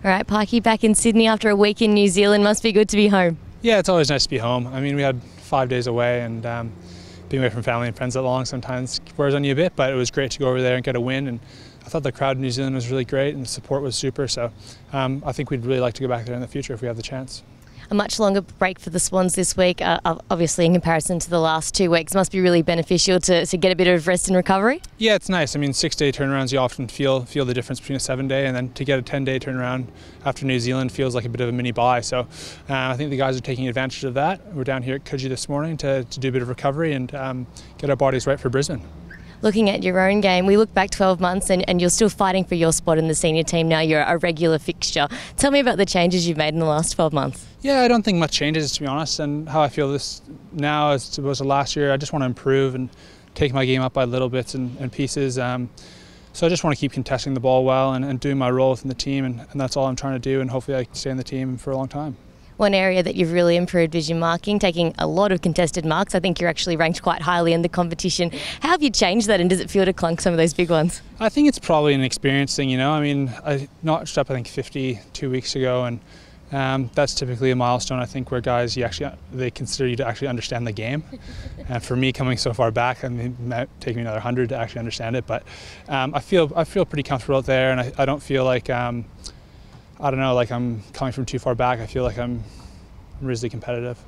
All right, Pyke, back in Sydney after a week in New Zealand. Must be good to be home. Yeah, it's always nice to be home. I mean, we had 5 days away, and being away from family and friends that long sometimes wears on you a bit, but it was great to go over there and get a win. And I thought the crowd in New Zealand was really great and the support was super, so I think we'd really like to go back there in the future if we have the chance. A much longer break for the Swans this week, obviously in comparison to the last 2 weeks. Must be really beneficial to get a bit of rest and recovery? Yeah, it's nice. I mean, 6-day turnarounds, you often feel the difference between a 7-day, and then to get a 10-day turnaround after New Zealand feels like a bit of a mini bye. So I think the guys are taking advantage of that. We're down here at Coogee this morning to do a bit of recovery and get our bodies right for Brisbane. Looking at your own game, we look back 12 months and you're still fighting for your spot in the senior team now. You're a regular fixture. Tell me about the changes you've made in the last 12 months. Yeah, I don't think much changes, to be honest, and how I feel this now as opposed to last year. I just want to improve and take my game up by little bits and pieces. So I just want to keep contesting the ball well and doing my role within the team, and that's all I'm trying to do, and hopefully I can stay in the team for a long time. One area that you've really improved is your marking, taking a lot of contested marks. I think you're actually ranked quite highly in the competition. How have you changed that, and does it feel to clunk some of those big ones? I think it's probably an experience thing, you know. I mean, I notched up I think 50 2 weeks ago, and that's typically a milestone, I think, where guys they consider you to actually understand the game. And for me, coming so far back, I mean, it might take me another 100 to actually understand it. But I feel pretty comfortable out there, and I don't feel like I don't know, like I'm coming from too far back. I feel like I'm reasonably competitive.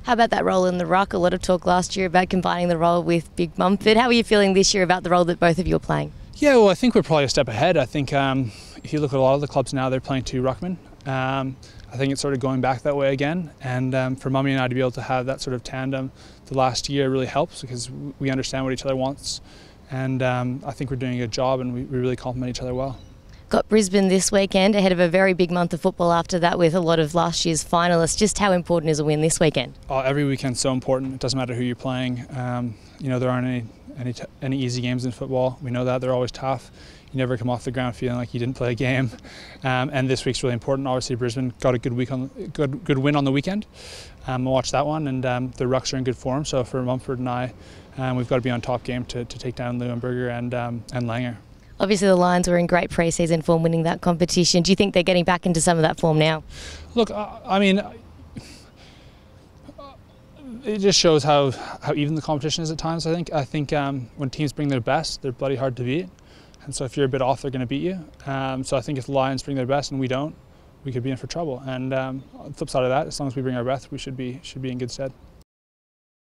How about that role in the ruck? A lot of talk last year about combining the role with Big Mumford. How are you feeling this year about the role that both of you are playing? Yeah, well, I think we're probably a step ahead. I think if you look at a lot of the clubs now, they're playing two ruckmen. I think it's sort of going back that way again. And for Mummy and I to be able to have that sort of tandem the last year really helps, because we understand what each other wants. And I think we're doing a good job, and we really complement each other well. Got Brisbane this weekend ahead of a very big month of football after that with a lot of last year's finalists. Just how important is a win this weekend? Every weekend's so important. It doesn't matter who you're playing. You know, there aren't any easy games in football. We know that. They're always tough. You never come off the ground feeling like you didn't play a game. And this week's really important. Obviously, Brisbane got a good win on the weekend. I'll watch that one, and the Rucks are in good form. So for Mumford and I, we've got to be on top game to take down Leuenberger and Langer. Obviously, the Lions were in great pre-season form winning that competition. Do you think they're getting back into some of that form now? Look, I mean, it just shows how even the competition is at times. I think when teams bring their best, they're bloody hard to beat. And so if you're a bit off, they're going to beat you. So I think if the Lions bring their best and we don't, we could be in for trouble. And on the flip side of that, as long as we bring our best, we should be in good stead.